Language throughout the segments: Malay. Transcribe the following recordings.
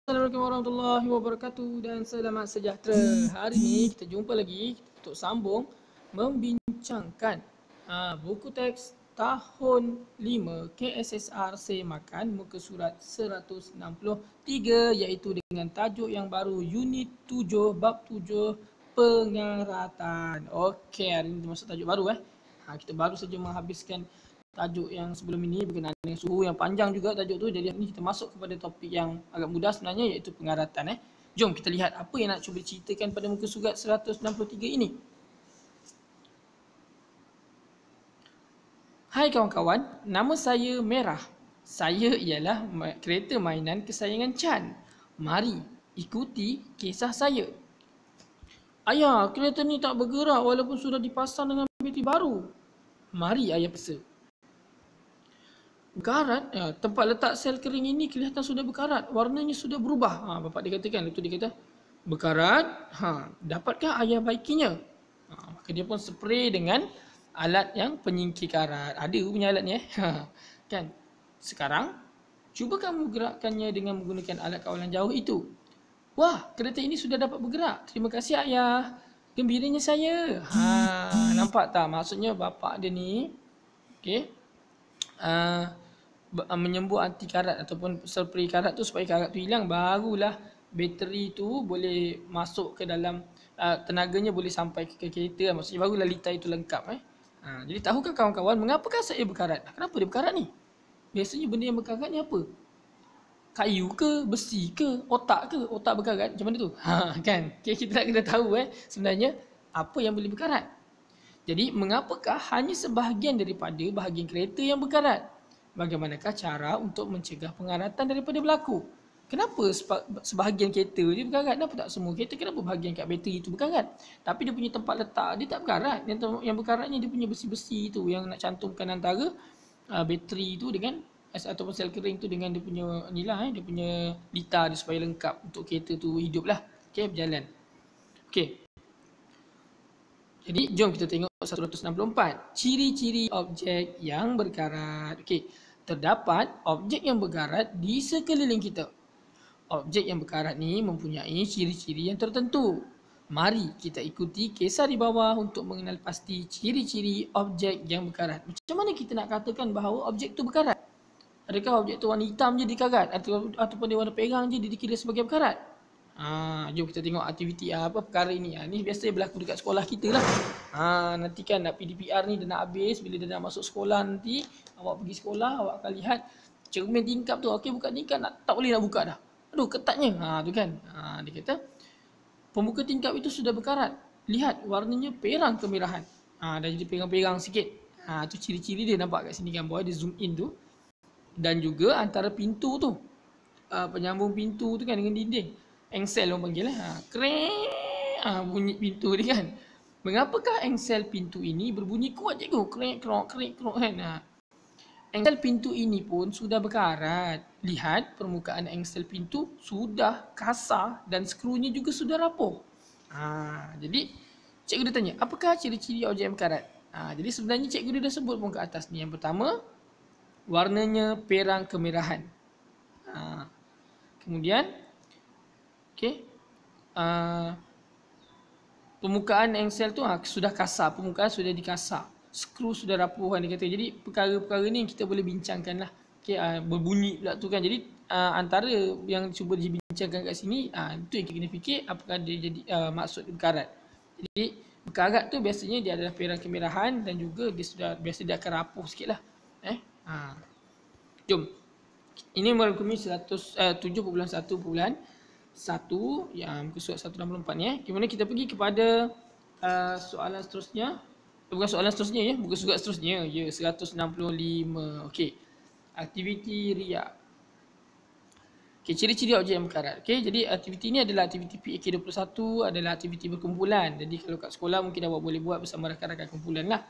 Assalamualaikum warahmatullahi wabarakatuh dan selamat sejahtera. Hari ini kita jumpa lagi untuk sambung membincangkan buku teks tahun 5 KSSR Semakan muka surat 163 iaitu dengan tajuk yang baru Unit 7 Bab 7 Pengaratan. Okey, hari ini masuk tajuk baru kita baru saja menghabiskan tajuk yang sebelum ini berkenaan dengan suhu yang panjang juga tajuk tu. Jadi ini kita masuk kepada topik yang agak mudah sebenarnya iaitu pengaratan. Jom kita lihat apa yang nak cuba ceritakan pada muka surat 163 ini. Hai kawan-kawan, nama saya Merah. Saya ialah kereta mainan kesayangan Chan. Mari ikuti kisah saya. Ayah, kereta ni tak bergerak walaupun sudah dipasang dengan bateri baru. Mari ayah pesa. Berkarat, tempat letak sel kering ini kelihatan sudah berkarat. Warnanya sudah berubah. Bapak dia katakan, itu dia kata, berkarat, dapatkah ayah baikinya? Maka dia pun spray dengan alat yang penyingkir karat. Ada punya alat ni kan. Sekarang, cuba kamu gerakkannya dengan menggunakan alat kawalan jauh itu. Wah, kereta ini sudah dapat bergerak. Terima kasih ayah. Gembiranya saya. Nampak tak? Maksudnya bapak dia ni, okey, menyembuh anti karat ataupun spray karat tu supaya karat tu hilang, barulah bateri tu boleh masuk ke dalam tenaganya boleh sampai ke kereta. Maksudnya barulah litar itu lengkap. Jadi tahukah kawan-kawan mengapakah saya berkarat? Kenapa dia berkarat ni? Biasanya benda yang berkarat ni apa? Kayu ke, besi ke, otak ke? Otak berkarat macam mana tu? Kan? Okay, kita nak kena tahu sebenarnya apa yang boleh berkarat. Jadi mengapakah hanya sebahagian daripada bahagian kereta yang berkarat? Bagaimanakah cara untuk mencegah pengaratan daripada berlaku? Kenapa sebahagian kereta dia berkarat? Kenapa tak semua kereta? Kenapa bahagian kat bateri itu berkarat? Tapi dia punya tempat letak dia tak berkarat. Yang berkaratnya dia punya besi-besi itu yang nak cantumkan antara bateri itu dengan ataupun sel kering tu dengan dia punya dia punya litar dia supaya lengkap untuk kereta tu hidup lah. Okey, berjalan. Okey. Jadi jom kita tengok 164. Ciri-ciri objek yang berkarat. Okey, terdapat objek yang berkarat di sekeliling kita. Objek yang berkarat ni mempunyai ciri-ciri yang tertentu. Mari kita ikuti kisah di bawah untuk mengenal pasti ciri-ciri objek yang berkarat. Macam mana kita nak katakan bahawa objek tu berkarat? Adakah objek tu warna hitam je dikarat ataupun dia warna perang je dia dikira sebagai berkarat? Jom kita tengok aktiviti apa perkara ini. Ni biasa berlaku dekat sekolah kita lah. Nanti kan nak PDPR ni dah nak habis. Bila dia nak masuk sekolah nanti, awak pergi sekolah, awak akan lihat cermin tingkap tu. Okey, buka tingkap tak boleh nak buka dah. Aduh, ketatnya. Tu kan. Dia kata pembuka tingkap itu sudah berkarat. Lihat warnanya perang kemerahan. Dah jadi perang-perang sikit. Tu ciri-ciri dia nampak kat sini gambar dia zoom in tu. Dan juga antara pintu tu, penyambung pintu tu kan dengan dinding, engsel orang panggil bunyi pintu dia kan. Mengapakah engsel pintu ini berbunyi kuat cikgu? Krek krok kan. Engsel pintu ini pun sudah berkarat. Lihat permukaan engsel pintu sudah kasar dan skrunya juga sudah rapuh. Jadi cikgu dia tanya, apakah ciri-ciri objek yang berkarat? Jadi sebenarnya cikgu dia dah sebut pun ke atas ni. Yang pertama, warnanya perang kemerahan. Kemudian permukaan engsel tu sudah kasar, permukaan sudah dikasar, skru sudah rapuh kan dia kata. Jadi perkara-perkara ni kita boleh bincangkan lah. Berbunyi pula tu kan. Jadi antara yang cuba dibincangkan kat sini, itu yang kita kena fikir apakah dia jadi maksud berkarat. Jadi berkarat tu biasanya dia adalah perang kemerahan dan juga biasa dia akan rapuh sikit lah. Jom. Ini merangkumi 7.1.1 yang muka surat 164 ni. Kemudian kita pergi kepada soalan seterusnya. Bukan soalan seterusnya muka surat seterusnya. 165. Okey. Aktiviti riak. Ciri-ciri objek yang berkarat. Jadi aktiviti ni adalah aktiviti PAK21, adalah aktiviti berkumpulan. Jadi kalau kat sekolah mungkin awak boleh buat bersama rakan-rakan kumpulan lah.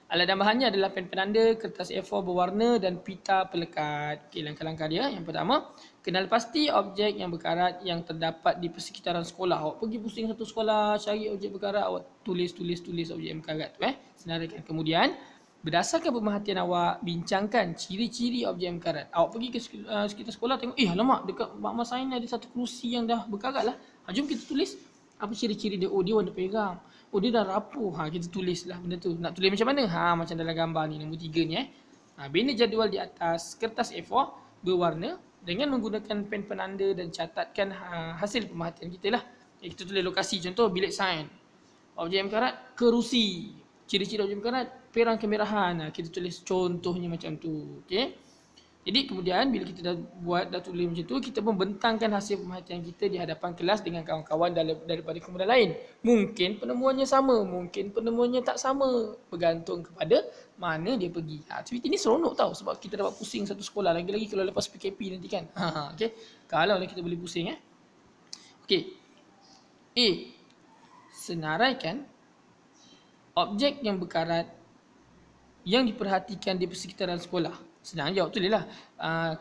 Alat dan bahannya adalah pen penanda, kertas A4 berwarna dan pita pelekat. Langkah-langkah dia. Yang pertama, kenal pasti objek yang berkarat yang terdapat di persekitaran sekolah. Awak pergi pusing satu sekolah, cari objek berkarat, awak tulis objek yang berkarat tu. Senarakan. Kemudian, Berdasarkan pemerhatian awak, bincangkan ciri-ciri objek yang berkarat. Awak pergi ke sekitar sekolah tengok, alamak, dekat mak saya ni ada satu kerusi yang dah berkarat lah. Jom kita tulis apa ciri-ciri dia. Oh, dia warna pegang. Oh, dia dah rapuh. Kita tulis lah benda tu. Nak tulis macam mana? Macam dalam gambar ni, nombor 3 ni. Bina jadual di atas kertas A4 berwarna dengan menggunakan pen penanda dan catatkan hasil pemerhatian kita lah. Kita tulis lokasi, contoh bilik sains. Objek yang berkarat, kerusi. Ciri-ciri objek yang berkarat, perang kemerahan. Kita tulis contohnya macam tu. Okay? Jadi kemudian bila kita dah tulis macam tu, kita membentangkan hasil pemerhatian kita di hadapan kelas dengan kawan-kawan daripada kemudian lain. Mungkin penemuannya sama, mungkin penemuannya tak sama, bergantung kepada mana dia pergi. Aktiviti ni seronok tau, sebab kita dapat pusing satu sekolah, lagi-lagi kalau lepas PKP nanti kan. Okay? Kalau kita boleh pusing. Okay. A. Senaraikan objek yang berkarat yang diperhatikan di persekitaran sekolah. Senang jawab, tulislah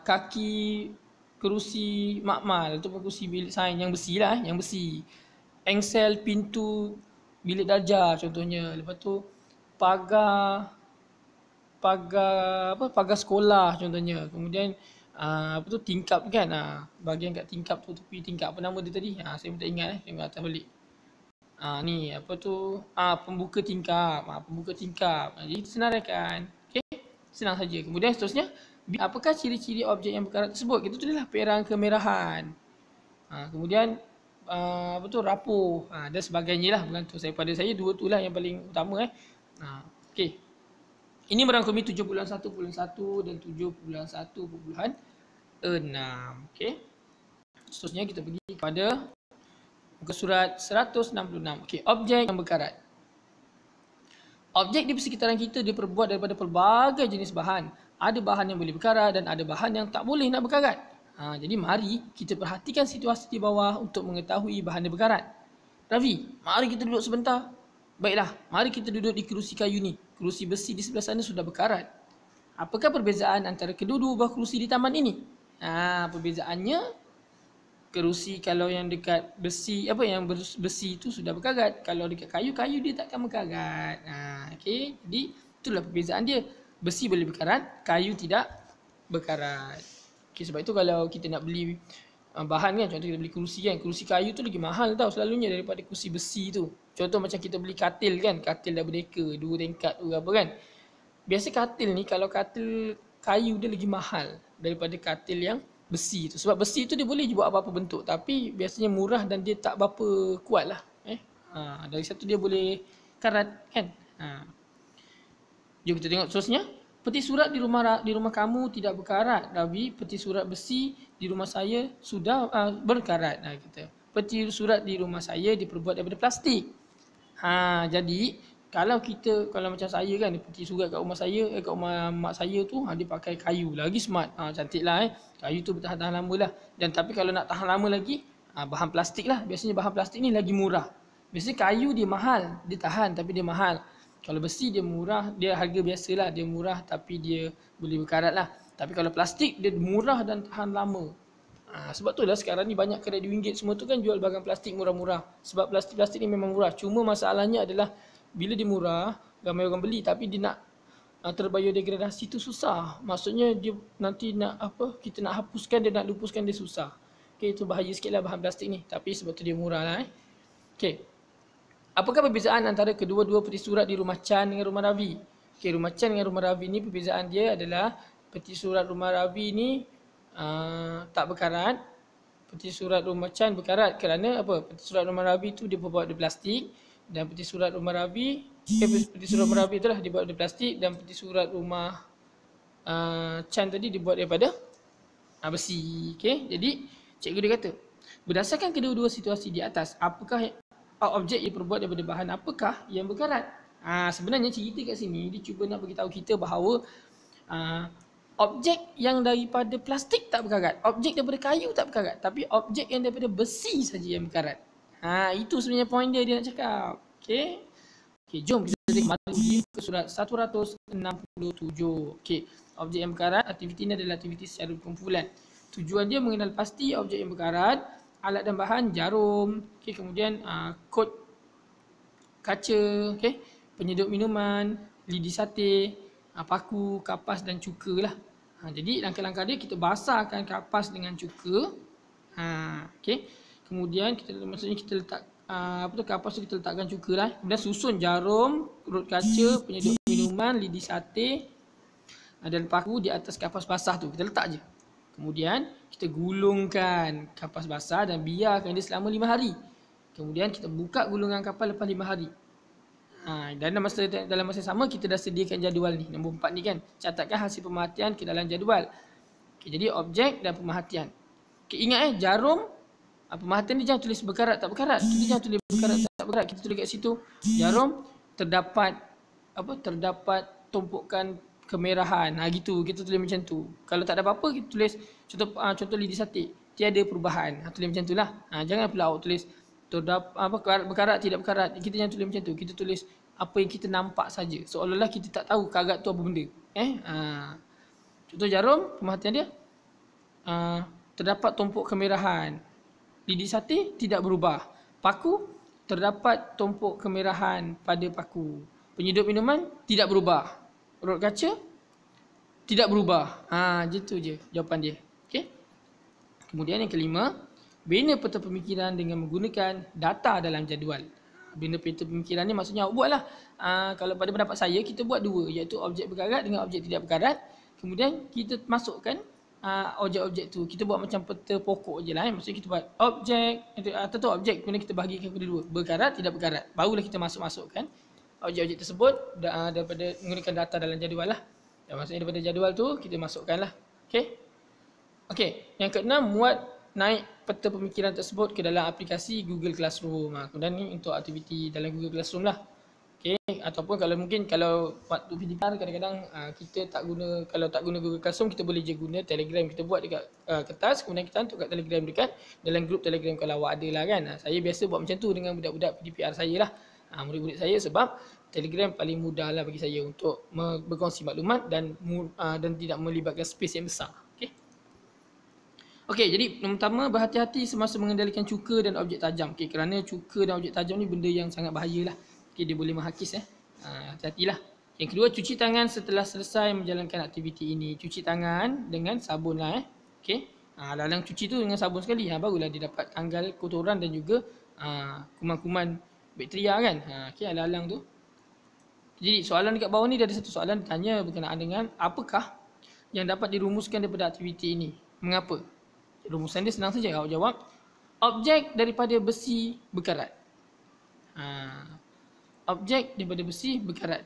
kaki kerusi makmal ataupun kerusi bilik sains yang besi lah, yang besi. Engsel pintu bilik darjah contohnya. Lepas tu pagar sekolah contohnya. Kemudian tingkap kan, bahagian kat tingkap tu, tepi tingkap, apa nama dia tadi, saya pun tak ingat, tengok atas balik. Pembuka tingkap, jadi kita senaraikan. Okey, senang saja. Kemudian seterusnya, apakah ciri-ciri objek yang berkarat tersebut? Kita tulislah perang kemerahan. Kemudian rapuh, dan sebagainya lah, bergantung pada saya dua tu lah yang paling utama. Okey. Ini merangkumi 7.1.1 dan 7.1.6. Okey. Seterusnya kita pergi kepada muka surat 166. Okey, objek yang berkarat. Objek di persekitaran kita diperbuat daripada pelbagai jenis bahan. Ada bahan yang boleh berkarat dan ada bahan yang tak boleh nak berkarat. Jadi mari kita perhatikan situasi di bawah untuk mengetahui bahan yang berkarat. Ravi, mari kita duduk sebentar. Baiklah, mari kita duduk di kerusi kayu ni. Kerusi besi di sebelah sana sudah berkarat. Apakah perbezaan antara kedua-dua buah kerusi di taman ini? Perbezaannya, kerusi kalau yang dekat besi, besi itu sudah berkarat. Kalau dekat kayu dia takkan berkarat. Okey, jadi itulah perbezaan dia. Besi boleh berkarat, kayu tidak berkarat. Okey, sebab itu kalau kita nak beli bahan kan, contoh kita beli kerusi kan, kerusi kayu tu lagi mahal tau selalunya daripada kerusi besi tu. Contoh macam kita beli katil kan, katil double decker, 2 tingkat tu apa kan. Biasa katil ni, kalau katil kayu dia lagi mahal daripada katil yang besi tu. Sebab besi tu dia boleh buat apa-apa bentuk, tapi biasanya murah dan dia tak berapa kuat lah. Dari satu dia boleh karat kan. Jom kita tengok seterusnya. Peti surat di rumah kamu tidak berkarat, Ravi. Peti surat besi di rumah saya sudah berkarat. Peti surat di rumah saya diperbuat daripada plastik. Jadi kalau macam saya kan, peti surat kat rumah saya, kat rumah mak saya tu, dia pakai kayu, lagi smart. Cantik lah. Kayu tu bertahan lama lah. Dan tapi kalau nak tahan lama lagi, bahan plastik lah. Biasanya bahan plastik ni lagi murah. Biasanya kayu dia mahal, dia tahan tapi dia mahal. Kalau besi dia murah, dia harga biasalah, dia murah tapi dia boleh berkarat lah. Tapi kalau plastik dia murah dan tahan lama. Sebab tu lah sekarang ni banyak kedai RM2 semua tu kan jual barang plastik murah-murah. Sebab plastik-plastik ni memang murah. Cuma masalahnya adalah bila dia murah, ramai orang beli, tapi dia nak terbiodegradasi tu susah. Maksudnya dia nanti kita nak hapuskan dia, nak lupuskan dia susah. Okey, itu bahaya sikit lah bahan plastik ni. Tapi sebab tu dia murah lah. Okey. Apakah perbezaan antara kedua-dua peti surat di rumah Chan dengan rumah Ravi? Okey, rumah Chan dengan rumah Ravi ni perbezaan dia adalah peti surat rumah Ravi ni tak berkarat. Peti surat rumah Chan berkarat kerana apa? Peti surat rumah Ravi tu dia berbuat dari plastik, dan peti surat rumah Ravi itulah dibuat dari plastik, dan peti surat rumah Chan tadi dibuat daripada besi. Okey, jadi cikgu dia kata, berdasarkan kedua-dua situasi di atas, apakah objek yang berbuat daripada bahan apakah yang berkarat? Sebenarnya cerita kat sini dia cuba nak beritahu kita bahawa objek yang daripada plastik tak berkarat, objek daripada kayu tak berkarat, tapi objek yang daripada besi saja yang berkarat. Itu sebenarnya point dia nak cakap. Okey. Jom kita kembali ke surat 167. Okey, objek yang berkarat, aktiviti ini adalah aktiviti secara kumpulan. Tujuan dia mengenal pasti objek yang berkarat, alat dan bahan jarum, kemudian kod kaca, penyedut minuman, lidi sate, paku, kapas dan cuka lah. Jadi langkah-langkah dia, kita basahkan kapas dengan cuka. Okey. Kemudian kita letak kapas tu kita letakkan cuka lah. Kemudian susun jarum, urut kaca, penyedut minuman, lidi sate dan paku di atas kapas basah tu. Kita letak je. Kemudian kita gulungkan kapas basah dan biarkan dia selama 5 hari. Kemudian kita buka gulungan kapal lepas 5 hari. Dalam masa sama kita dah sediakan jadual ni. Nombor 4 ni kan. Catatkan hasil pemerhatian ke dalam jadual. Okay, jadi objek dan pemerhatian. Okay, ingat jarum pemerhatian ni jangan tulis berkarat tak berkarat. Kita jangan tulis berkarat tak berkarat. Kita tulis kat situ jarum terdapat tumpukan kemerahan. Gitu kita tulis macam tu. Kalau tak ada apa-apa kita tulis contoh lidi sate, tiada perubahan. Tulis macam tulah. Jangan pula awak tulis berkarat tidak berkarat. Kita jangan tulis macam tu. Kita tulis apa yang kita nampak saja. Seolah-olah kita tak tahu karat tu apa benda. Contoh jarum, pemerhatian dia terdapat tumpuk kemerahan. Lidi sate tidak berubah. Paku, terdapat tumpuk kemerahan pada paku. Penyedut minuman tidak berubah. Urut kaca tidak berubah. Gitu je jawapan dia. Okey. Kemudian yang kelima, bina peta pemikiran dengan menggunakan data dalam jadual. Bina peta pemikiran ni maksudnya awak buatlah. Kalau pada pendapat saya, kita buat dua, iaitu objek berkarat dengan objek tidak berkarat. Kemudian kita masukkan objek-objek tu. Kita buat macam peta pokok je lah. Maksudnya kita buat objek atau objek, kemudian kita bahagikan kepada dua, berkarat, tidak berkarat. Barulah kita masukkan objek-objek tersebut daripada menggunakan data dalam jadual lah. Maksudnya daripada jadual tu kita masukkan lah. Okey. Yang keenam, muat naik peta pemikiran tersebut ke dalam aplikasi Google Classroom. Kemudian ni untuk aktiviti dalam Google Classroom lah. Okey, ataupun kalau waktu PDPR kadang-kadang kita kalau tak guna Google Classroom, kita boleh je guna Telegram. Kita buat dekat kertas, kemudian kita hantar kat Telegram dekat dalam grup Telegram kalau awak ada lah kan. Saya biasa buat macam tu dengan budak-budak PDPR saya lah. Murid-murid saya, sebab Telegram paling mudah lah bagi saya untuk berkongsi maklumat dan tidak melibatkan space yang besar. Okey, jadi yang pertama, berhati-hati semasa mengendalikan cuka dan objek tajam. Kerana cuka dan objek tajam ni benda yang sangat bahaya lah. Dia boleh menghakis. Hati-hatilah. Yang kedua, cuci tangan setelah selesai menjalankan aktiviti ini. Cuci tangan dengan sabun lah. Lalang cuci tu dengan sabun sekali. Barulah dia dapat tanggal kotoran dan juga kuman-kuman bakteria kan. Lalang tu. Jadi soalan dekat bawah ni dia ada satu soalan tanya berkenaan dengan apakah yang dapat dirumuskan daripada aktiviti ini. Mengapa? Rumusan dia senang saja. Awak jawab, objek daripada besi berkarat. Objek daripada besi berkarat.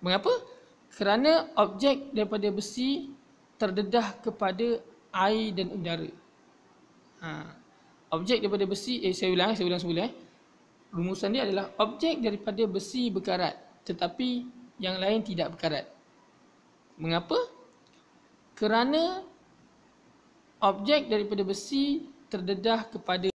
Mengapa? Kerana objek daripada besi terdedah kepada air dan udara. Objek daripada besi, saya ulang semula. Rumusan dia adalah objek daripada besi berkarat, tetapi yang lain tidak berkarat. Mengapa? Kerana objek daripada besi terdedah kepada